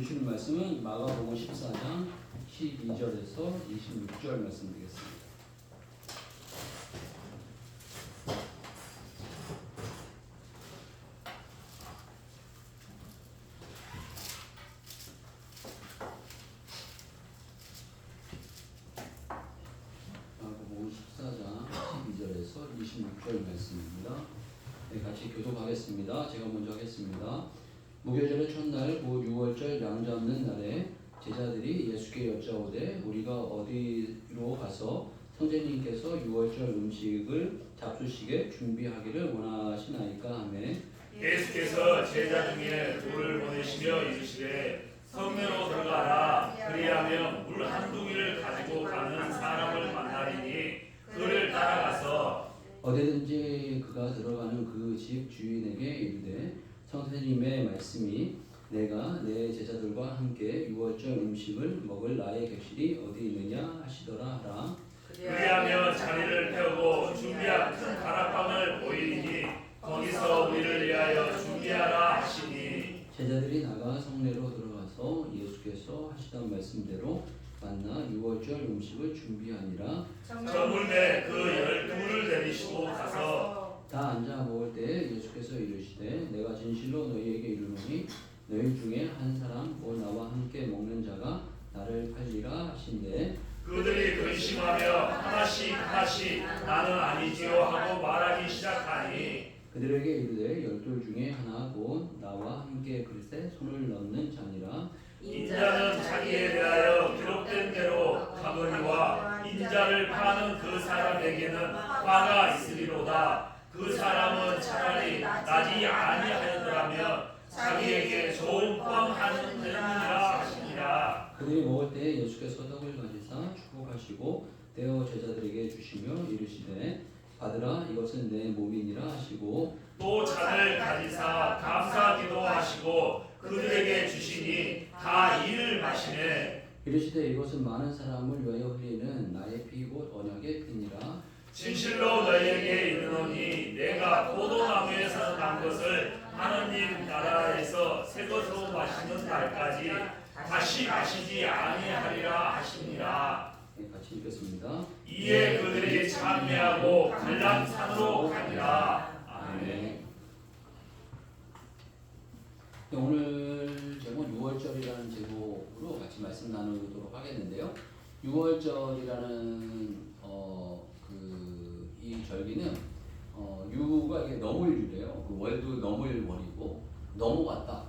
주시는 말씀은 마가복음 14장 12절에서 26절 말씀 드리겠습니다. 마가복음 14장 12절에서 26절 말씀입니다. 네, 같이 교독하겠습니다. 제가 먼저 하겠습니다. 무교절의 첫날 곧 6월절 양 잡는 날에 제자들이 예수께 여짜오되 우리가 어디로 가서 선생님께서 6월절 음식을 잡수시게 준비하기를 원하시나이까 하매 예수께서 제자 중에 둘을 보내시며 이르시되 성내로 들어가라. 그리하면 물 한두 개를 가지고 가는 사람을 만나리니 그를 따라가서 어디든지 그가 들어가는 그 집 주인에게 이르되 선생님의 말씀이 내가 내 제자들과 함께 6월절 음식을 먹을 나의 객실이 어디 있느냐 하시더라 하라. 그리하며 자리를 펴고 준비한 큰 다락방을 보이니 거기서 우리를 위하여 준비하라 하시니 제자들이 나가 성내로 들어가서 예수께서 하시던 말씀대로 만나 6월절 음식을 준비하니라. 저물매 그 12를 내리시고 가서 다 앉아 먹을 때 예수께서 이르시되 내가 진실로 너희에게 이르노니 너희 중에 한 사람 곧 나와 함께 먹는 자가 나를 팔리라 하신대 그들이 근심하며 하나씩 나는 아니지요 하고 말하기 시작하니 그들에게 이르되 12 중에 하나 곧 나와 함께 그릇에 손을 넣는 자니라. 인자는 자기에 대하여 기록된 대로 가거니와 인자를 파는 그 사람에게는 화가 있으리로다. 그 사람은 차라리 나지 아니하였더라면 자기에게 좋은 뻥 하는 되느니라 하시니라. 그들이 먹을 때 예수께서 떡을 가지사 축복하시고 떼어 제자들에게 주시며 이르시되 받으라 이것은 내 몸이니라 하시고 또 잔을 가지사 감사 기도하시고 그들에게 주시니 다 이를 마시네. 이르시되 이것은 많은 사람을 위하여 흘리는 나의 피 곧 언약의 피니라. 진실로 너희에게 이르노니 내가 포도나무에서 난 것을 하느님 나라에서 새 것으로 마시는 날까지 다시 마시지 아니하리라 하시니라. 네, 같이 읽겠습니다. 이에 그들이 찬미하고 갈람산으로 가니라. 아멘. 네, 오늘 제목 6월절이라는 제목으로 같이 말씀 나누도록 하겠는데요. 6월절이라는 이 절기는 유가 이게 넘을유래요. 그 월도 넘을 월이고 넘어갔다.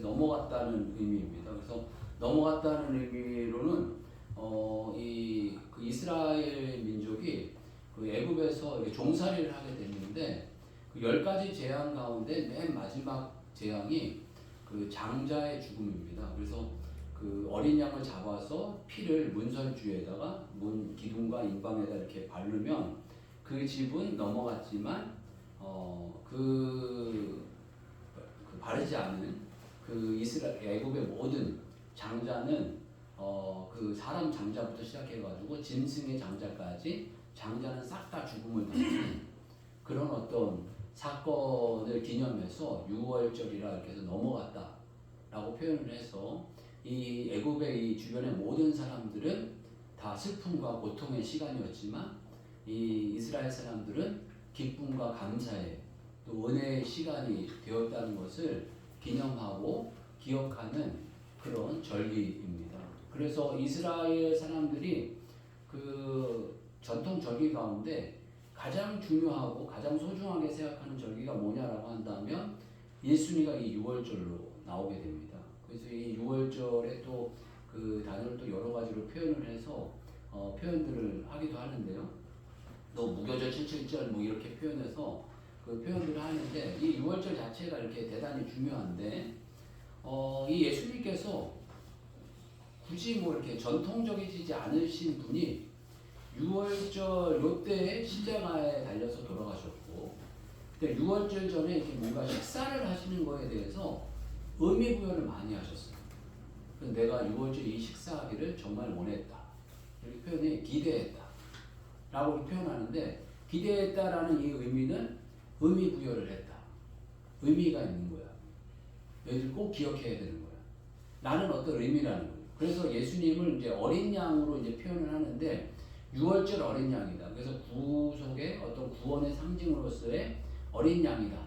넘어갔다는 의미입니다. 그래서 넘어갔다는 의미로는 그 이스라엘 민족이 그 애굽에서 이렇게 종살이를 하게 됐는데 그 10가지 재앙 가운데 맨 마지막 재앙이 그 장자의 죽음입니다. 그래서 그 어린 양을 잡아서 피를 문설주에다가 문 기둥과 인방에다 이렇게 바르면 그 집은 넘어갔지만 그 바르지 않은 그 이스라엘 애굽의 모든 장자는 그 사람 장자부터 시작해가지고 짐승의 장자까지 장자는 싹 다 죽음을 당하는 그런 어떤 사건을 기념해서 6월절이라 이렇게 해서 넘어갔다라고 표현을 해서 이 애굽의 이 주변의 모든 사람들은 다 슬픔과 고통의 시간이었지만 이 이스라엘 사람들은 기쁨과 감사의 또 은혜의 시간이 되었다는 것을 기념하고 기억하는 그런 절기입니다. 그래서 이스라엘 사람들이 그 전통 절기 가운데 가장 중요하고 가장 소중하게 생각하는 절기가 뭐냐라고 한다면 1순위가 이 6월절로 나오게 됩니다. 그래서 이 6월절에 또 그 단어를 또 여러 가지로 표현을 해서 표현들을 하기도 하는데요. 또 무교절 77절 뭐 이렇게 표현해서 그 표현들을 하는데 이 6월절 자체가 이렇게 대단히 중요한데 이 예수님께서 굳이 뭐 이렇게 전통적이지 않으신 분이 6월절 요때에 십자가에 달려서 돌아가셨고 6월절 전에 이렇게 뭔가 식사를 하시는 거에 대해서 의미 부여를 많이 하셨어요. 내가 6월절 이 식사하기를 정말 원했다. 이렇게 표현해 기대했다. 라고 표현하는데 기대했다라는 이 의미는 의미 부여를 했다. 의미가 있는 거야. 너희들 꼭 기억해야 되는 거야. 라는 어떤 의미라는 거예요. 그래서 예수님을 이제 어린 양으로 이제 표현을 하는데 유월절 어린 양이다. 그래서 구속의 어떤 구원의 상징으로서의 어린 양이다.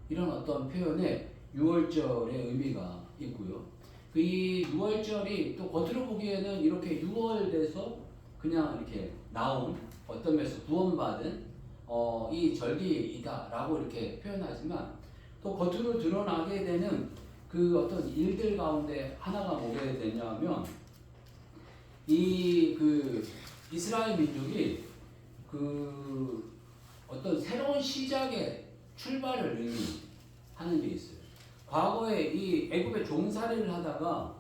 이런 어떤 표현에 유월절의 의미가 있고요. 그 이 유월절이 또 겉으로 보기에는 이렇게 유월돼서 그냥 이렇게 나온 어떤 면에서 구원받은 이 절기이다라고 이렇게 표현하지만 또 겉으로 드러나게 되는 그 어떤 일들 가운데 하나가 뭐게 되냐면 이 그 이스라엘 민족이 그 어떤 새로운 시작의 출발을 의미하는 게 있어요. 과거에 이 애굽의 종살이를 하다가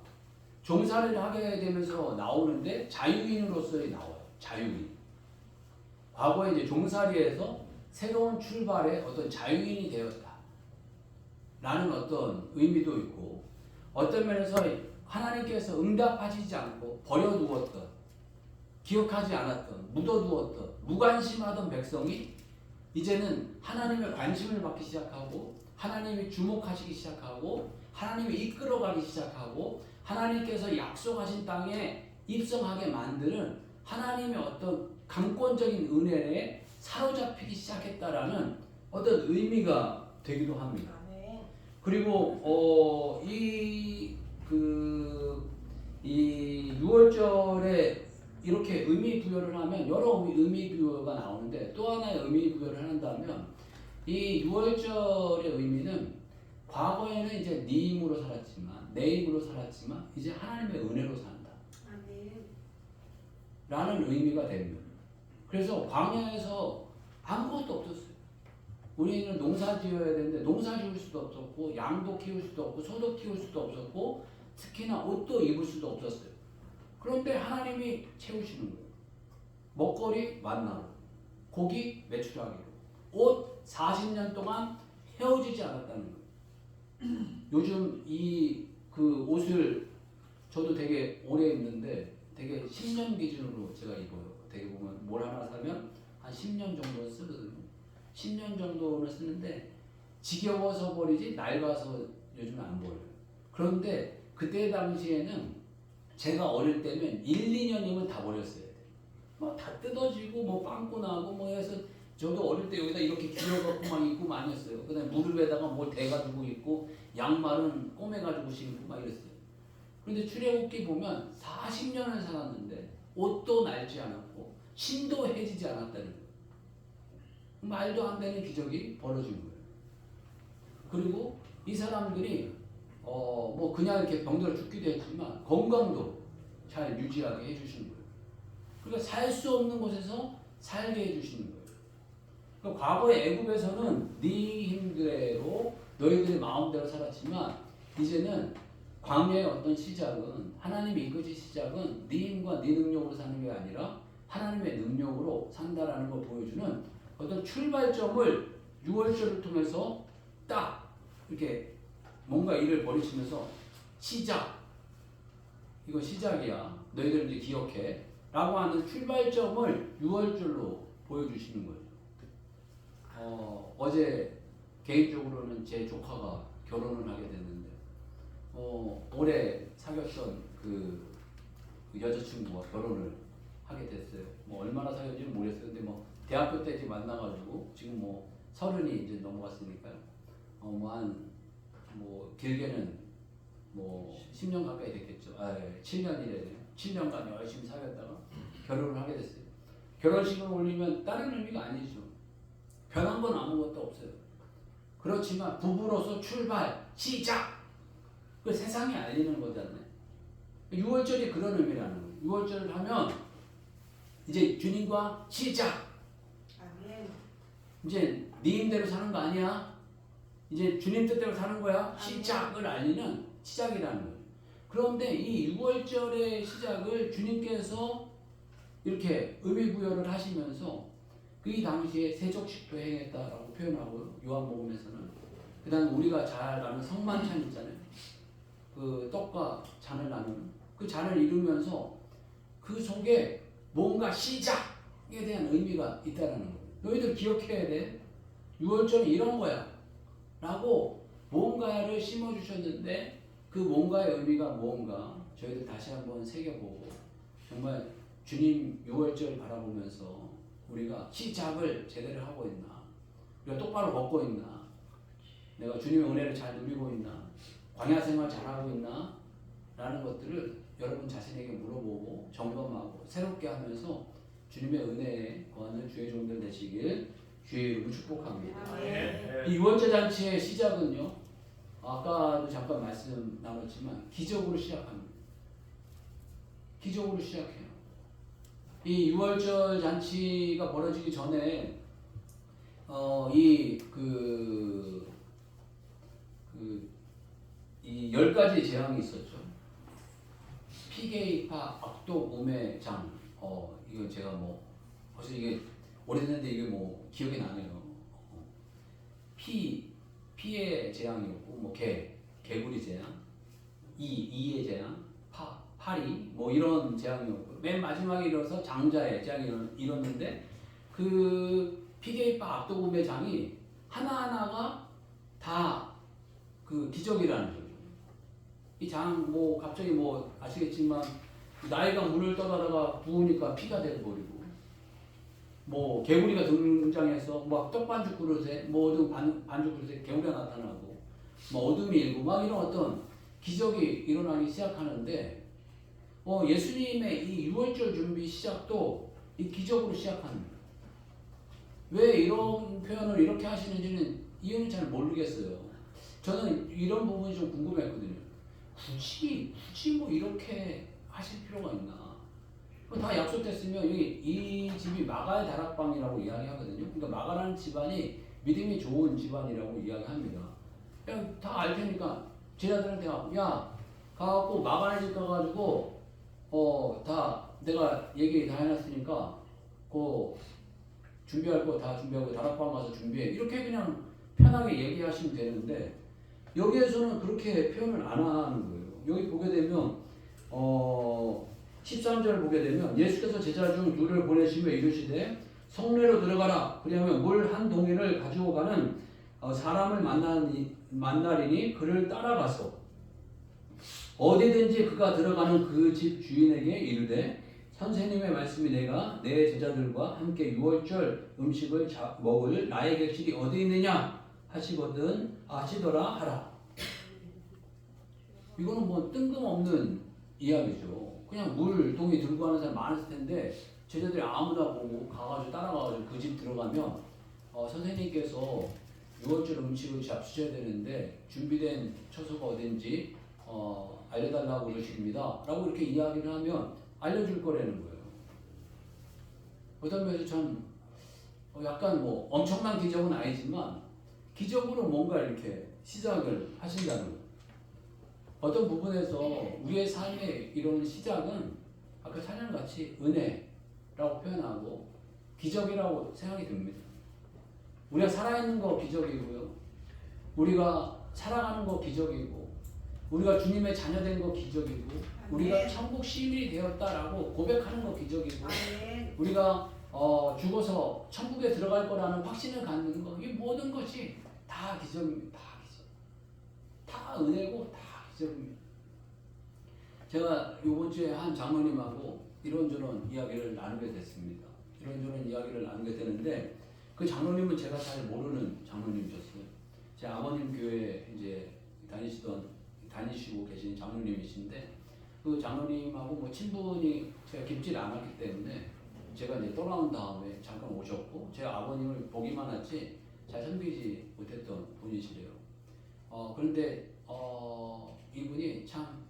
종살이를 하게 되면서 나오는데 자유인으로서의 나와요. 자유인. 과거에 이제 종살이에서 새로운 출발의 어떤 자유인이 되었다. 라는 어떤 의미도 있고 어떤 면에서 하나님께서 응답하시지 않고 버려두었던 기억하지 않았던 묻어두었던 무관심하던 백성이 이제는 하나님의 관심을 받기 시작하고 하나님이 주목하시기 시작하고 하나님이 이끌어가기 시작하고 하나님께서 약속하신 땅에 입성하게 만드는 하나님의 어떤 강권적인 은혜에 사로잡히기 시작했다라는 어떤 의미가 되기도 합니다. 그리고 이 6월절에 이렇게 의미 부여를 하면 여러 의미 부여가 나오는데 또 하나의 의미 부여를 한다면 이 6월절의 의미는 과거에는 이제 네 힘으로 살았지만 내 힘으로 살았지만 이제 하나님의 은혜로 산다. 라는 의미가 됩니다. 그래서 광야에서 아무것도 없었어요. 우리는 농사 지어야 되는데 농사 지을 수도 없었고 양도 키울 수도 없고 소도 키울 수도 없었고 특히나 옷도 입을 수도 없었어요. 그런데 하나님이 채우시는 거예요. 먹거리 만나로, 고기 메추라기로, 옷 40년 동안 헤어지지 않았다는 거예요. 요즘 이 그 옷을 저도 되게 오래 입는데 되게 10년 기준으로 제가 입어요. 되게 보면 뭘 하나 사면 한 10년 정도는 쓰거든요. 10년 정도는 쓰는데 지겨워서 버리지 낡아서 요즘은 안 버려요. 그런데 그때 당시에는 제가 어릴 때면 1, 2년이면 다 버렸어야 돼. 막 다 뜯어지고 뭐 빵꾸 나고 뭐 해서 저도 어릴 때 여기다 이렇게 길어갖고 막 입고 많이 했어요. 그다음에 무릎에다가 뭘 대가지고 입고 양말은 꼬매가지고 신고 막 이랬어요. 그런데 출애굽기 보면 40년을 살았는데 옷도 낡지 않았고 신도 해지지 않았다는 거예요. 말도 안 되는 기적이 벌어진 거예요. 그리고 이 사람들이 뭐 그냥 이렇게 병들어 죽기도 했지만 건강도 잘 유지하게 해주시는 거예요. 그러니까 살 수 없는 곳에서 살게 해주시는 거예요. 그러니까 과거의 애굽에서는 네 힘대로 너희들의 마음대로 살았지만 이제는 광야의 어떤 시작은 하나님이 이끄신 시작은 네 힘과 네 능력으로 사는 게 아니라 하나님의 능력으로 산다라는 걸 보여주는 어떤 출발점을 6월절을 통해서 딱 이렇게 뭔가 일을 벌이시면서 시작, 이거 시작이야, 너희들 이제 기억해 라고 하는 출발점을 6월절로 보여주시는 거예요. 어제 개인적으로는 제 조카가 결혼을 하게 됐는데 올해 사귀었던 그 여자친구가 결혼을 하게 됐어요. 뭐 얼마나 사귀었는지 모르겠어요. 근데 뭐 대학교 때 이제 만나가지고 지금 뭐 30이 이제 넘어갔으니까요. 뭐 길게는 뭐 10년 가까이 됐겠죠. 7년이래요. 7년간 열심히 사귀었다가 결혼을 하게 됐어요. 결혼식을 올리면 다른 의미가 아니죠. 변한 건 아무것도 없어요. 그렇지만 부부로서 출발, 시작! 그 세상에 알리는 거잖아요. 6월절이 그런 의미라는 거예요. 6월절을 하면 이제 주님과 시작! 이제 네 힘대로 사는 거 아니야? 이제 주님 뜻대로 사는 거야? 시작을 알리는 시작이라는 거예요. 그런데 이 6월절의 시작을 주님께서 이렇게 의미 부여를 하시면서 그 당시에 세족식도 행했다라고 표현하고요. 요한복음에서는. 그 다음에 우리가 잘 아는 성만찬 있잖아요. 그 떡과 잔을 나누는 그 잔을 이루면서 그 속에 뭔가 시작에 대한 의미가 있다는 거예요. 너희들 기억해야 돼. 6월절은 이런 거야 라고 뭔가를 심어주셨는데 그 그 뭔가의 의미가 무언가 저희들 다시 한번 새겨보고 정말 주님 6월절 바라보면서 우리가 시작을 제대로 하고 있나, 우리가 똑바로 걷고 있나, 내가 주님의 은혜를 잘 누리고 있나, 광야 생활 잘하고 있나 라는 것들을 여러분 자신에게 물어보고 점검하고 새롭게 하면서 주님의 은혜에 거하는 주의 종들 되시길 주의 이름으로 축복합니다. 이 6월절 잔치의 시작은요, 아까도 잠깐 말씀 나눴지만 기적으로 시작합니다. 기적으로 시작해요. 이 6월절 잔치가 벌어지기 전에 이 10가지 재앙이 있었죠. 피게이파, 악독, 우매장. 이거 제가 뭐 벌써 이게 오래됐는데 이게 뭐 기억이 나네요. 피의 재앙이었고, 뭐 개구리 재앙, 이의 재앙, 파리, 뭐 이런 재앙이었고, 맨 마지막에 이뤄서 장자의 재앙이 일었는데, 그 피게이파, 악독, 우매장이 하나하나가 다 그 기적이라는 거죠. 이 장, 뭐 갑자기 뭐 아시겠지만 나이가 물을 떠다가 부으니까 피가 되어버리고, 뭐 개구리가 등장해서 막 떡반죽 그릇에 뭐 어두운 반죽 그릇에 개구리가 나타나고, 뭐 어둠이 일고 막 이런 어떤 기적이 일어나기 시작하는데, 예수님의 이 6월절 준비 시작도 이 기적으로 시작합니다. 왜 이런 표현을 이렇게 하시는지는 이유는 잘 모르겠어요. 저는 이런 부분이 좀 궁금했거든요. 굳이 뭐 이렇게 하실 필요가 있나? 다 약속됐으면 이 집이 마가의 다락방이라고 이야기하거든요. 그러니까 마가라는 집안이 믿음이 좋은 집안이라고 이야기합니다. 그냥 다 알 테니까 제자들한테 가갖고 마가네 집 가가지고 다 내가 얘기 다 해놨으니까 준비할 거 다 준비하고 다락방 가서 준비해, 이렇게 그냥 편하게 얘기하시면 되는데, 여기에서는 그렇게 표현을 안 하는 거예요. 여기 보게 되면 13절 보게 되면 예수께서 제자 중 둘을 보내시며 이르시되 성내로 들어가라. 그리하면 물 한 동이를 가지고 가는 사람을 만나리니 그를 따라가서 어디든지 그가 들어가는 그 집 주인에게 이르되 선생님의 말씀이 내가 내 제자들과 함께 6월절 음식을 먹을 나의 객실이 어디 있느냐 하시더라 하라. 이거는 뭐 뜬금없는 이야기죠. 그냥 물동이 들고 가는 사람 많았을 텐데 제자들이 아무나 보고 가가지고 따라가가지고 그 집 들어가면 선생님께서 6월절 음식을 잡수셔야 되는데 준비된 처소가 어딘지 알려달라고 그러십니다 라고 이렇게 이야기를 하면 알려줄 거라는 거예요. 어떤 면에서 참 약간 뭐 엄청난 기적은 아니지만 기적으로 뭔가 이렇게 시작을 하신다는 거예요. 어떤 부분에서 우리의 삶의 이런 시작은 아까 찬양같이 은혜라고 표현하고 기적이라고 생각이 듭니다. 우리가 살아있는 거 기적이고요. 우리가 살아가는 거 기적이고, 우리가 주님의 자녀된 거 기적이고, 우리가 천국 시민이 되었다라고 고백하는 거 기적이고, 우리가 죽어서 천국에 들어갈 거라는 확신을 갖는 거, 이 모든 것이 다 기적입니다. 다 기적. 다 은혜고 다 기적입니다. 제가 이번 주에 한 장로님하고 이런저런 이야기를 나누게 됐습니다. 이런저런 이야기를 나누게 되는데, 그 장로님은 제가 잘 모르는 장로님이셨어요. 제 아버님 교회에 이제 다니시고 계신 장로님이신데, 그 장로님하고 뭐 친분이 제가 깊지 않았기 때문에 제가 이제 떠나온 다음에 잠깐 오셨고, 제 아버님을 보기만 하지 잘 섬기지 못했던 분이시래요. 그런데 이분이 참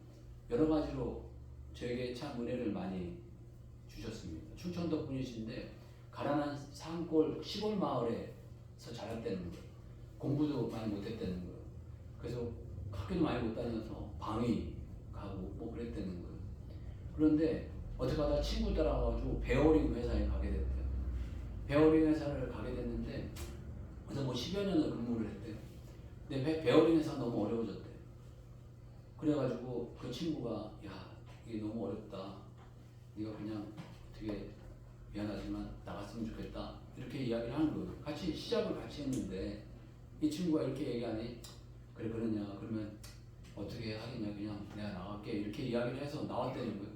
여러 가지로 저에게 참 은혜를 많이 주셨습니다. 충청도 분이신데 가난한 산골 시골 마을에서 자랐다는 거예요. 공부도 많이 못했다는 거예요. 그래서 학교도 많이 못 다녀서 방위 가고 뭐 그랬다는 거예요. 그런데 어떻게 하다 친구 따라가지고 베어링 회사에 가게 됐대요. 베어링 회사를 가게 됐는데 그래서 뭐 10여 년을 근무를 했대요. 근데 베어링 회사가 너무 어려워졌대요. 그래가지고 그 친구가 이게 너무 어렵다. 네가 그냥 어떻게 미안하지만 나갔으면 좋겠다. 이렇게 이야기를 하는 거예요. 같이 시작을 같이 했는데 이 친구가 이렇게 얘기하니, 그래 그러냐 그러면 어떻게 하겠냐, 그냥 내가 나갈게 이렇게 이야기를 해서 나왔다는 거예요.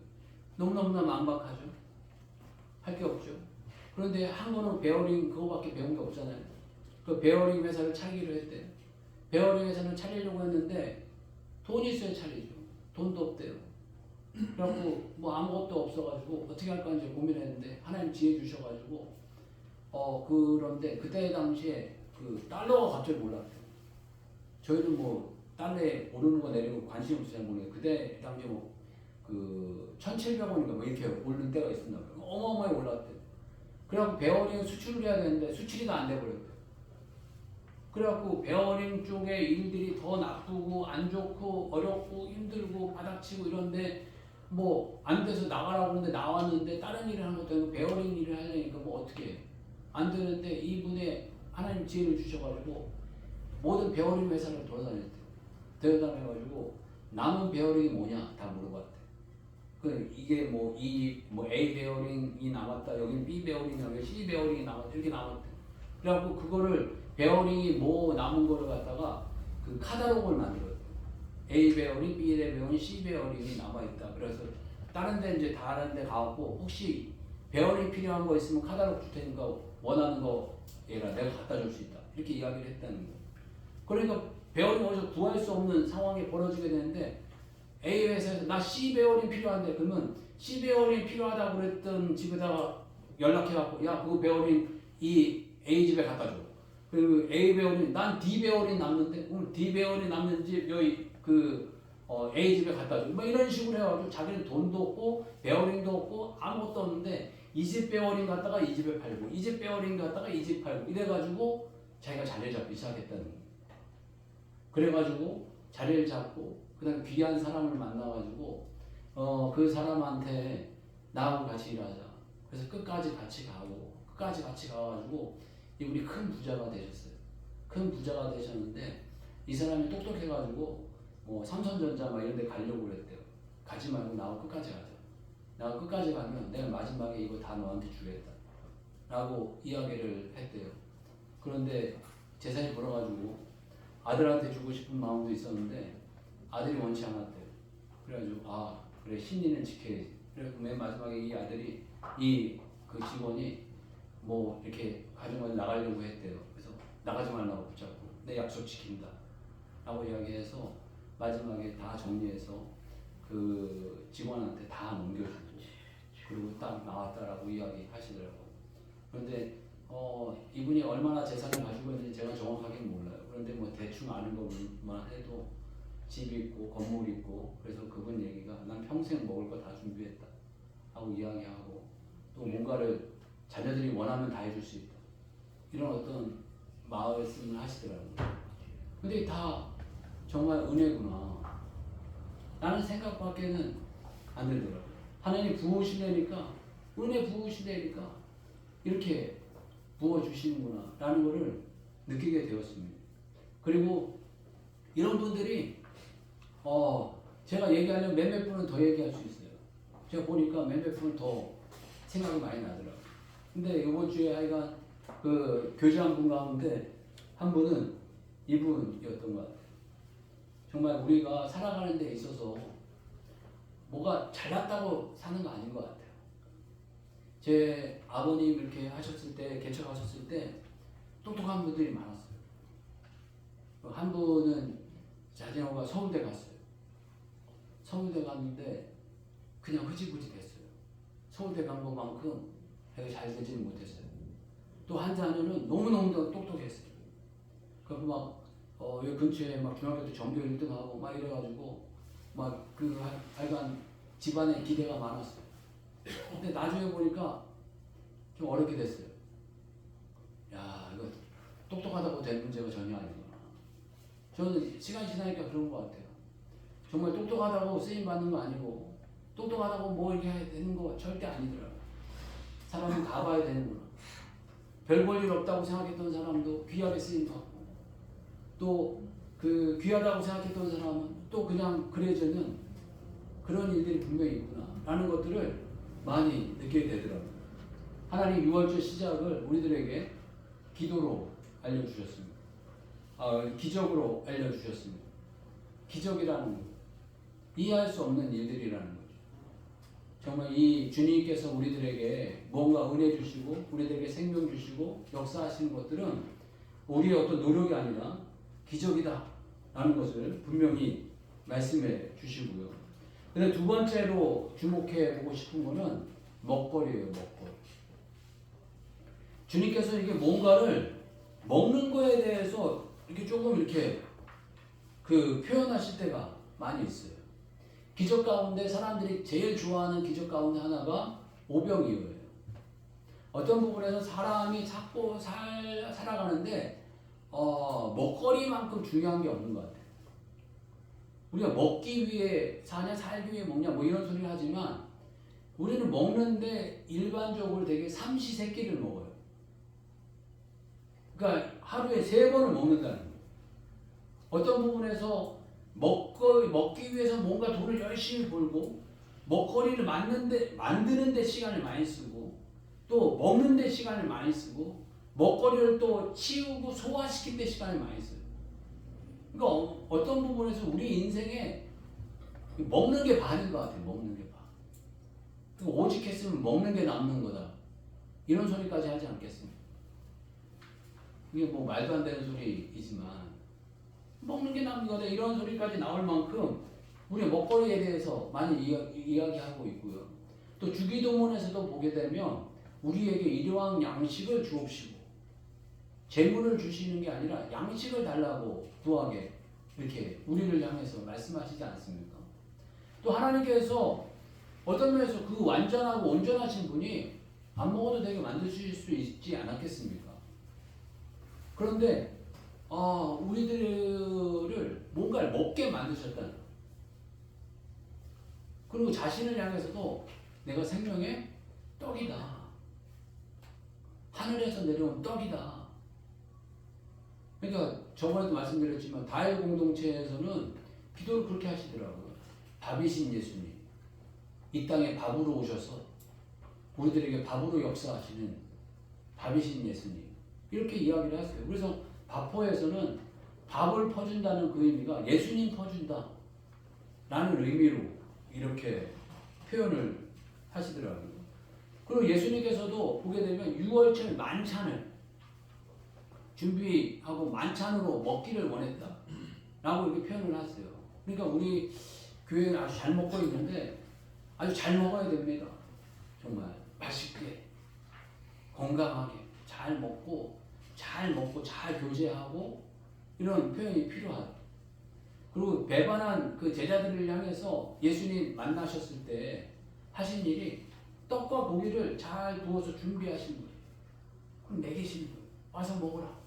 너무너무나 만박하죠. 할 게 없죠. 그런데 한 거는 베어링 그거밖에 배운 게 없잖아요. 그 베어링 회사를 차리기로 했대요. 베어링 회사를 차리려고 했는데 돈이 있어야 차리죠. 돈도 없대요. 그래갖고 뭐 아무것도 없어가지고 어떻게 할까 이제 고민했는데 하나님 지혜 주셔가지고 그런데 그때 당시에 그 달러가 갑자기 올랐대요. 저희는 뭐 달러에 오르는 거 내리는 거 관심 없어서 잘 모르겠어요. 그때 당시에 뭐 그 1,700원인가 뭐 이렇게 오르는 때가 있었나 봐요. 어마어마하게 올랐대요. 그래갖고 베어링 수출을 해야 되는데 수출이 다 안 돼버렸대요. 그래갖고 베어링 쪽에 일들이 더 나쁘고 안 좋고 어렵고 힘들고 바닥치고 이런데 뭐 안 돼서 나가라고 하는데 나왔는데 다른 일을 하는 것도 아니고 베어링 일을 하려니까 뭐 어떻게 해. 안 되는데 이분의 하나님 지혜를 주셔가지고 모든 베어링 회사를 돌아다녔대요. 돌아다녀가지고 남은 베어링이 뭐냐 다 물어봤대요. 그 이게 뭐 A 베어링이 남았다, 여기는 B 베어링이 남았다, C 베어링이 남았다 이렇게 남았대요. 그래갖고 그거를 베어링이 뭐 남은 거를 갖다가 그 카탈로그를 만들었대요. A 베어링, B 베어링, C 베어링이 남아있다. 그래서 다른 데 이제 다른 데 가갖고 혹시 베어링 필요한 거 있으면 카탈로그 줄 테니까 원하는 거 얘가 내가 갖다 줄 수 있다. 이렇게 이야기를 했다는 거예요. 그러니까 베어링 어디서 구할 수 없는 상황이 벌어지게 되는데 A 회사에서 나 C 베어링 필요한데 그러면 C 베어링 필요하다고 그랬던 집에다가 연락해갖고 야 그 베어링 이 A 집에 갖다 줘. 그리고 A 베어링 난 D 베어링 남는데 그럼 D 베어링 남는 집 여기 A 집에 갖다 줘. 뭐 이런 식으로 해가지고 자기는 돈도 없고 베어링도 없고 아무것도 없는데 이 집 베어링 갖다가 이 집에 팔고 이 집 베어링 갖다가 이 집 팔고 이래가지고 자기가 자리를 잡기 시작했다는 거예요. 그래가지고 자리를 잡고 그다음 귀한 사람을 만나가지고 그 사람한테 나하고 같이 일하자. 그래서 끝까지 같이 가가지고 이분이 큰 부자가 되셨어요. 큰 부자가 되셨는데 이 사람이 똑똑해가지고 뭐 삼성전자 막 이런 데 가려고 그랬대요. 가지 말고 나하고 끝까지 가자. 나하고 끝까지 가면 내가 마지막에 이거 다 너한테 주겠다. 라고 이야기를 했대요. 그런데 재산이 벌어가지고 아들한테 주고 싶은 마음도 있었는데 아들이 원치 않았대요. 그래가지고 그래 신의는 지켜야지. 그래서 맨 마지막에 이 아들이 그 직원이 뭐 이렇게 가정을 나가려고 했대요. 그래서 나가지 말라고 붙잡고 내 약속 지킨다 라고 이야기해서 마지막에 다 정리해서 그 직원한테 다 넘겨주고 그리고 딱 나왔다라고 이야기 하시더라고요. 그런데 이분이 얼마나 재산을 가지고 있는지 제가 정확하게 몰라요. 그런데 뭐 대충 아는 것만 해도 집이 있고 건물이 있고 그래서 그분 얘기가 난 평생 먹을 거 다 준비했다 하고 이야기하고 또 뭔가를 자녀들이 원하면 다 해줄 수 있다 이런 어떤 말씀을 하시더라고요. 근데 다 정말 은혜구나 라는 생각밖에는 안 들더라고요. 하나님 부으시려니까 은혜 부으시려니까 이렇게 부어주시는구나 라는 것을 느끼게 되었습니다. 그리고 이런 분들이 제가 얘기하려면 몇몇 분은 더 얘기할 수 있어요. 제가 보니까 몇몇 분은 더 생각이 많이 나더라고요. 근데 이번 주에 하여간 그 교제한 분 가운데 한 분은 이분이었던 것 같아요. 정말 우리가 살아가는 데 있어서 뭐가 잘났다고 사는 거 아닌 것 같아요. 제 아버님 이렇게 하셨을 때, 개척하셨을 때 똑똑한 분들이 많았어요. 한 분은 자녀가 서울대 갔어요. 서울대 갔는데 그냥 흐지부지 됐어요. 서울대 간 것만큼 애가 잘 되지는 못했어요. 또 한 자녀는 너무너무 똑똑했어요. 그래서 막 여기 근처에 막 중학교 때 전교 1등하고 막 이래가지고 막 하여간 집안에 기대가 많았어요. 근데 나중에 보니까 좀 어렵게 됐어요. 야, 이거 똑똑하다고 될 문제가 전혀 아니구나. 저는 시간 지나니까 그런 것 같아요. 정말 똑똑하다고 쓰임 받는 거 아니고 똑똑하다고 뭐 이렇게 해야 되는 거 절대 아니더라고요. 사람은 가봐야 되는구나. 별 볼 일 없다고 생각했던 사람도 귀하게 쓰임 받고 또 그 귀하다고 생각했던 사람은 또 그냥 그래저는 그런 일들이 분명히 있구나 라는 것들을 많이 느끼게 되더라고요. 하나님 6월절 시작을 우리들에게 기도로 알려주셨습니다. 기적으로 알려주셨습니다. 기적이라는 거예요. 이해할 수 없는 일들이라는 거죠. 정말 이 주님께서 우리들에게 뭔가 은혜 주시고 우리들에게 생명 주시고 역사하시는 것들은 우리의 어떤 노력이 아니라 기적이다 라는 것을 분명히 말씀해 주시고요. 근데 두 번째로 주목해 보고 싶은 거는 먹거리예요. 먹거리. 주님께서 이게 뭔가를 먹는 거에 대해서 이렇게 조금 이렇게 그 표현하실 때가 많이 있어요. 기적 가운데 사람들이 제일 좋아하는 기적 가운데 하나가 오병이어예요. 어떤 부분에서 사람이 찾고 살아가는데 먹거리만큼 중요한 게 없는 것 같아요. 우리가 먹기 위해 사냐 살기 위해 먹냐 뭐 이런 소리를 하지만 우리는 먹는데 일반적으로 되게 삼시세끼를 먹어요. 그러니까 하루에 3번을 먹는다는 거예요. 어떤 부분에서 먹기 위해서 뭔가 돈을 열심히 벌고 먹거리를 만드는 데 시간을 많이 쓰고 또 먹는 데 시간을 많이 쓰고 먹거리를 또 치우고 소화시키는 데 시간을 많이 써요. 그러니까 어떤 부분에서 우리 인생에 먹는 게 반인 것 같아요. 먹는 게 반. 그러니까 오직 했으면 먹는 게 남는 거다. 이런 소리까지 하지 않겠습니까? 이게 뭐 말도 안 되는 소리이지만 먹는 게 남는 거다 이런 소리까지 나올 만큼 우리 먹거리에 대해서 많이 이야기하고 있고요. 또 주기도문에서도 보게 되면 우리에게 일용할 양식을 주옵시고 재물을 주시는 게 아니라 양식을 달라고 구하게 이렇게 우리를 향해서 말씀하시지 않습니까? 또 하나님께서 어떤 면에서 그 완전하고 온전하신 분이 안 먹어도 되게 만드실 수 있지 않았겠습니까? 그런데 우리들을 뭔가를 먹게 만드셨다는 거예요. 그리고 자신을 향해서도 내가 생명의 떡이다. 하늘에서 내려온 떡이다. 그러니까 저번에도 말씀드렸지만 다일 공동체에서는 기도를 그렇게 하시더라고요. 밥이신 예수님, 이 땅에 밥으로 오셔서 우리들에게 밥으로 역사하시는 밥이신 예수님, 이렇게 이야기를 했어요. 그래서 밥포에서는 밥을 퍼준다는 그 의미가 예수님 퍼준다 라는 의미로 이렇게 표현을 하시더라고요. 그리고 예수님께서도 보게 되면 6월절 만찬을 준비하고 만찬으로 먹기를 원했다 라고 이렇게 표현을 하세요. 그러니까 우리 교회는 아주 잘 먹고 있는데 아주 잘 먹어야 됩니다. 정말 맛있게 건강하게 잘 먹고 잘 교제하고 이런 표현이 필요하다. 그리고 배반한 그 제자들을 향해서 예수님 만나셨을 때 하신 일이 떡과 고기를 잘 부어서 준비하신 거예요. 그럼 먹이신 거예요. 와서 먹어라.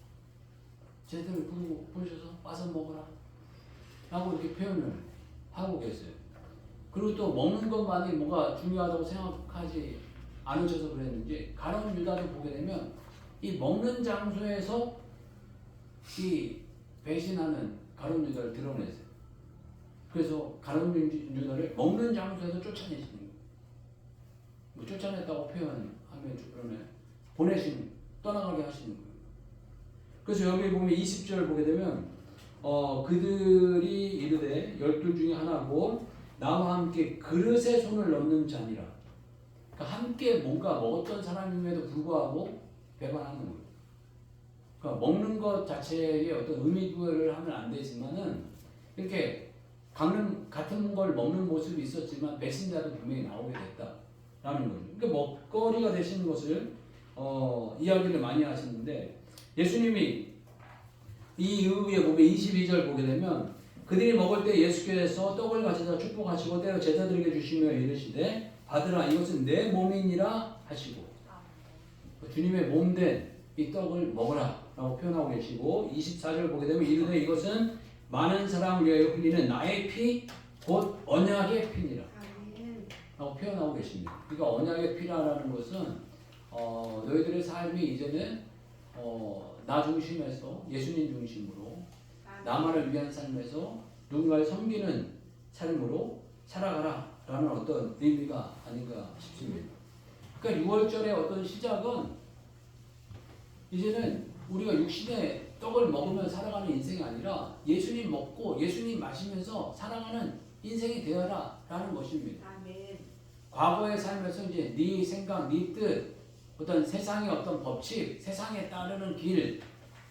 제자들을 부르셔서 와서 먹어라 라고 이렇게 표현을 하고 계세요. 그리고 또 먹는 것만이 뭐가 중요하다고 생각하지 않으셔서 그랬는지 가룟 유다도 보게 되면 이 먹는 장소에서 이 배신하는 가룟 유다를 드러내세요. 그래서 가룟 유다를 먹는 장소에서 쫓아내시는 거예요. 뭐 쫓아냈다고 표현하면 그러면 떠나가게 하시는 거예요. 그래서 여기 보면 20절 보게 되면 그들이 이르되 12 중에 하나고 나와 함께 그릇에 손을 넣는 자니라. 그러니까 함께 뭔가 먹었던 사람임에도 불구하고 배반하는 거예요. 그러니까 먹는 것 자체에 어떤 의미 부여를 하면 안 되지만은 이렇게 같은 걸 먹는 모습이 있었지만 배신자도 분명히 나오게 됐다라는 거죠. 그러니까 먹거리가 되시는 것을 이야기를 많이 하시는데 예수님이 이 이후에 보면 22절 보게 되면 그들이 먹을 때 예수께서 떡을 가져다 축복하시고 떼어 제자들에게 주시며 이르시되 받으라 이것은 내 몸이니라 하시고 주님의 몸된 이 떡을 먹으라 라고 표현하고 계시고 24절 보게 되면 이르되 이것은 많은 사람을 위하여 흘리는 나의 피 곧 언약의 피니라 라고 표현하고 계십니다. 그러니까 언약의 피라는 것은 너희들의 삶이 이제는 나 중심에서 예수님 중심으로 나만을 위한 삶에서 누군가를 섬기는 삶으로 살아가라 라는 어떤 의미가 아닌가 싶습니다. 그러니까 6월절의 어떤 시작은 이제는 우리가 육신의 떡을 먹으면 살아가는 인생이 아니라 예수님 먹고 예수님 마시면서 살아가는 인생이 되어라 라는 것입니다. 아멘. 과거의 삶에서 이제 네 생각, 네 뜻, 어떤 세상의 어떤 법칙, 세상에 따르는 길,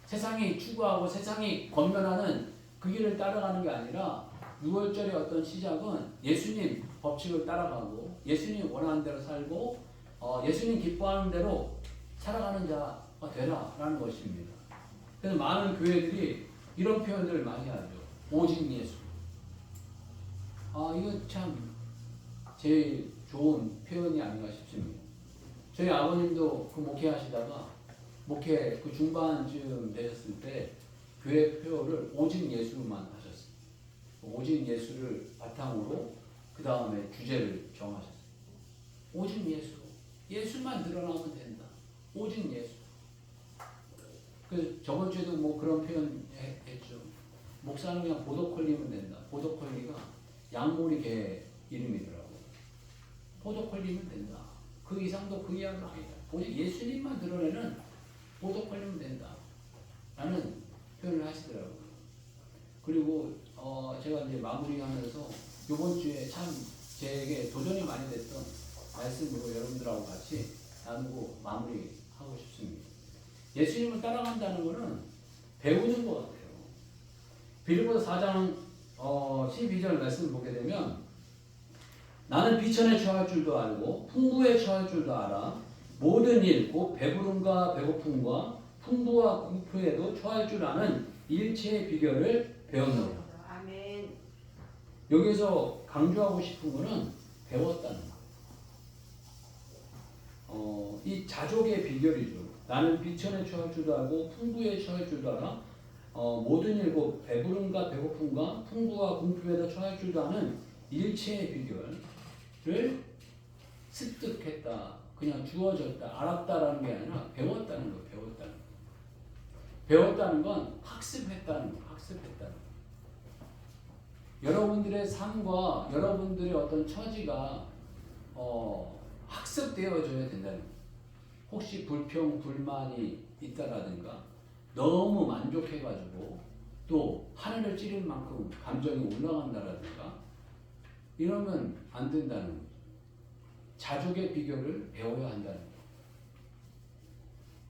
세상이 추구하고 세상이 권면하는 그 길을 따라가는 게 아니라 6월절의 어떤 시작은 예수님 법칙을 따라가고 예수님 원하는 대로 살고 예수님 기뻐하는 대로 살아가는 자가 되라 라는 것입니다. 그래서 많은 교회들이 이런 표현들을 많이 하죠. 오직 예수. 이거 참 제일 좋은 표현이 아닌가 싶습니다. 저희 아버님도 그 목회하시다가 목회 그 중반쯤 되셨을 때 교회 표어를 오직 예수만 하셨어요. 오직 예수를 바탕으로 그 다음에 주제를 정하셨어요. 오직 예수. 예수만 드러나면 된다. 오직 예수. 그래서 저번 주에도 뭐 그런 표현 했죠. 목사는 그냥 보더콜리면 된다. 보더콜리가 양모리 개 이름이더라고요. 보더콜리면 된다. 그 이상도 그 이하도 아니다. 오직 예수님만 드러내는 보더콜리면 된다. 라는 표현을 하시더라고요. 그리고 제가 이제 마무리하면서 이번 주에 참 제게 도전이 많이 됐던 말씀으로 여러분들하고 같이 나누고 마무리하고 싶습니다. 예수님을 따라간다는 것은 배우는 것 같아요. 빌립보서 4장 12절 말씀을 보게 되면 나는 비천에 처할 줄도 알고 풍부에 처할 줄도 알아 모든 일 곧 배부름과 배고픔과 풍부와 궁핍에도 처할 줄 아는 일체의 비결을 배웠노라. 아멘. 여기서 강조하고 싶은 것은 배웠다는 것. 이 자족의 비결이죠. 나는 비천에 처할 줄도 알고 풍부에 처할 줄도 알아 모든 일 곧 배부름과 배고픔과 풍부와 궁핍에도 처할 줄도 아는 일체의 비결을 습득했다. 그냥 주어졌다. 알았다라는 게 아니라 배웠다는 거. 배웠다는 건 학습했다는 거. 학습했다는 거. 여러분들의 삶과 여러분들의 어떤 처지가 학습되어져야 된다는 거. 혹시 불평, 불만이 있다라든가 너무 만족해가지고 또 하늘을 찌를 만큼 감정이 올라간다라든가 이러면 안 된다는 거죠. 자족의 비결을 배워야 한다는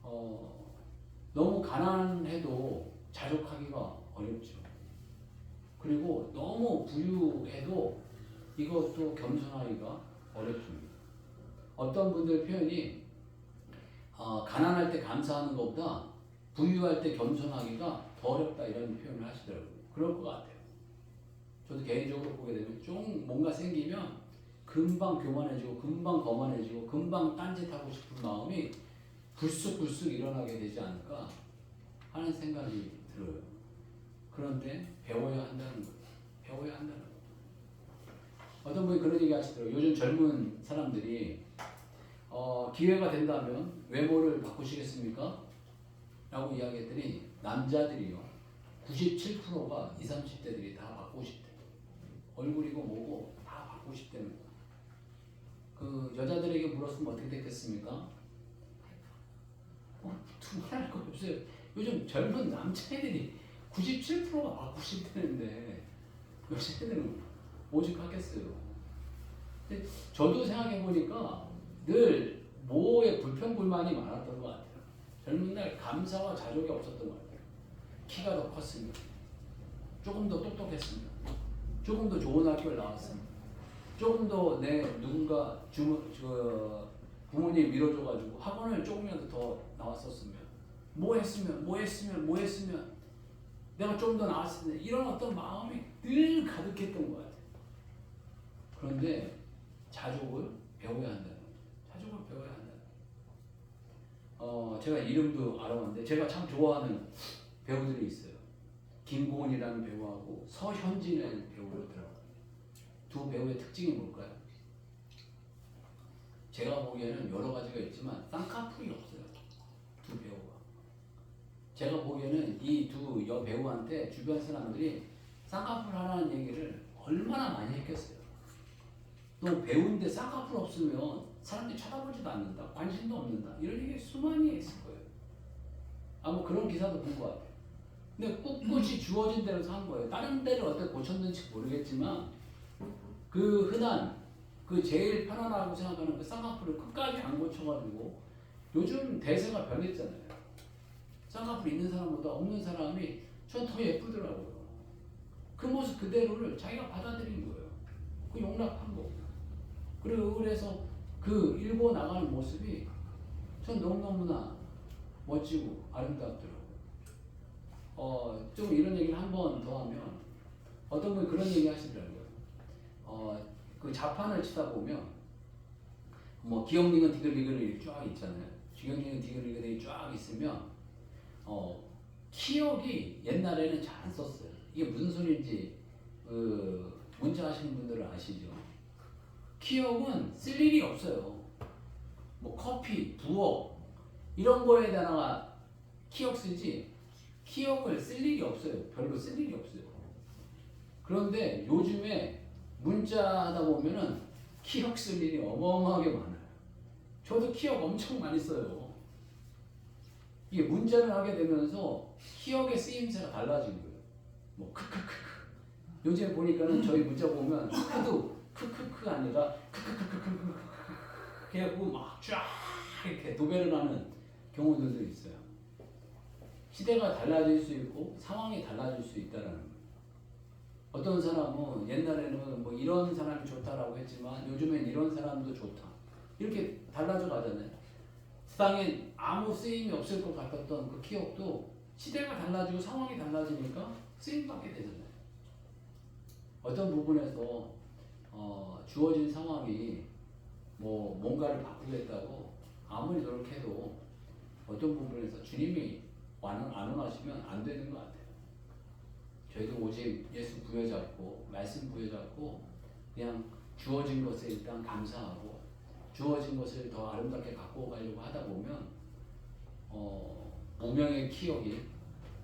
거죠. 너무 가난해도 자족하기가 어렵죠. 그리고 너무 부유해도 이것도 겸손하기가 어렵습니다. 어떤 분들 표현이 가난할 때 감사하는 것보다 부유할 때 겸손하기가 더 어렵다 이런 표현을 하시더라고요. 그럴 것 같아요. 저도 개인적으로 보게 되면 좀 뭔가 생기면 금방 교만해지고 금방 거만해지고 금방 딴짓하고 싶은 마음이 불쑥 일어나게 되지 않을까 하는 생각이 들어요. 그런데 배워야 한다는 거예요. 배워야 한다는 거예요. 어떤 분이 그런 얘기 하시더라고요. 요즘 젊은 사람들이 기회가 된다면 외모를 바꾸시겠습니까? 라고 이야기했더니 남자들이요 97%가 20, 30대들이 다 바꾸고 싶대요. 얼굴이고 뭐고 다 바꾸고 싶다는 거예요. 그 여자들에게 물었으면 어떻게 됐겠습니까? 두말할 거 없어요. 요즘 젊은 남자애들이 97%가 바꾸고 싶다는데 여자애들은 오직 하겠어요. 근데 저도 생각해보니까 늘 뭐에 불평불만이 많았던 것 같아요. 젊은 날 감사와 자족이 없었던 것 같아요. 키가 더 컸습니다. 조금 더 똑똑했습니다. 조금 더 좋은 학교를 나왔습니다. 조금 더 내 누군가 부모님 밀어줘가지고 학원을 조금이라도 더 나왔었으면 뭐 했으면 내가 좀 더 나았을 텐데 이런 어떤 마음이 늘 가득했던 것 같아요. 그런데 자족을 배워야 한다는 거죠. 자족을 배워야 한다는 거죠. 제가 이름도 알아봤는데 제가 참 좋아하는 배우들이 있어요. 김고은이라는 배우하고 서현진이라는 배우를 들어요. 두 배우의 특징이 뭘까요? 제가 보기에는 여러 가지가 있지만 쌍꺼풀이 없어요. 두 배우가. 제가 보기에는 이 두 여배우한테 주변 사람들이 쌍꺼풀 하라는 얘기를 얼마나 많이 했겠어요. 너 배우인데 쌍꺼풀 없으면 사람들이 쳐다보지도 않는다. 관심도 없는다. 이런 얘기 수많이 했을 거예요. 그런 기사도 본 것 같아요. 근데 꿋꿋이 주어진 대로 산 거예요. 다른 데를 어떻게 고쳤는지 모르겠지만 그 흔한 그 제일 편안하고 생각하는 그 쌍꺼풀을 끝까지 안 고쳐가지고 요즘 대세가 변했잖아요. 쌍꺼풀 있는 사람보다 없는 사람이 전 더 예쁘더라고요. 그 모습 그대로를 자기가 받아들인 거예요. 그 용납한 거. 그리고 그래서 그 일고 나가는 모습이 전 너무너무나 멋지고 아름답더라고요. 좀 이런 얘기를 한 번 더 하면 어떤 분이 그런 얘기 하시더라고요. 그 자판을 치다 보면 뭐 기억력은 디글디글이 쫙 있잖아요. 기억력은 디글디글이 쫙 있으면 키역이 옛날에는 잘 안 썼어요. 이게 무슨 소리인지 문자 하시는 분들은 아시죠? 키역은 쓸 일이 없어요. 뭐 커피, 부엌 이런 거에다가 키역 쓰지 키역을 쓸 일이 없어요. 별로 쓸 일이 없어요. 그런데 요즘에 문자 하다 보면은 키역 쓸 일이 어마어마하게 많아요. 저도 키역 엄청 많이 써요. 이게 문자를 하게 되면서 키역의 쓰임새가 달라진 거예요. 뭐 크크크크. 요즘 보니까는 저희 문자 보면 크도 크크크 아니라 크크크크크크 해갖고 막 쫙 이렇게 도배를 하는 경우들도 있어요. 시대가 달라질 수 있고 상황이 달라질 수 있다라는 거예요. 어떤 사람은 옛날에는 뭐 이런 사람이 좋다라고 했지만 요즘엔 이런 사람도 좋다. 이렇게 달라져 가잖아요. 세상엔 아무 쓰임이 없을 것 같았던 그 키역도 시대가 달라지고 상황이 달라지니까 쓰임받게 되잖아요. 어떤 부분에서 주어진 상황이 뭐 뭔가를 바꾸겠다고 아무리 노력해도 어떤 부분에서 주님이 안 원하시면 안 되는 것 같아요. 저희도 오직 예수 부여잡고 말씀 부여잡고 그냥 주어진 것에 일단 감사하고 주어진 것을 더 아름답게 갖고 가려고 하다 보면 무명의 키역이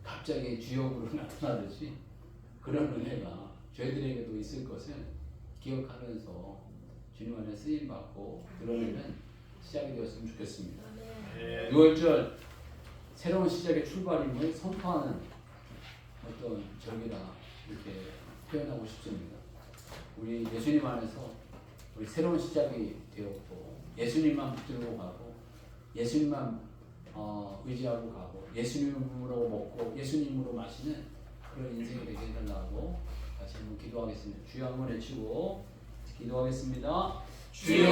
갑자기 주역으로 나타나듯이 그런 은혜가 저희들에게도 있을 것을 기억하면서 주님 안에 쓰임받고 드러내는 시작이 되었으면 좋겠습니다. 6월절 새로운 시작의 출발임을 선포하는 어떤 절기라 이렇게 표현하고 싶습니다. 우리 예수님 안에서 우리 새로운 시작이 되었고 예수님만 붙들고 가고 예수님만 의지하고 가고 예수님으로 먹고 예수님으로 마시는 그런 인생이 되게 해달라고 같이 한번 기도하겠습니다. 주여 한번 외치고 기도하겠습니다. 주여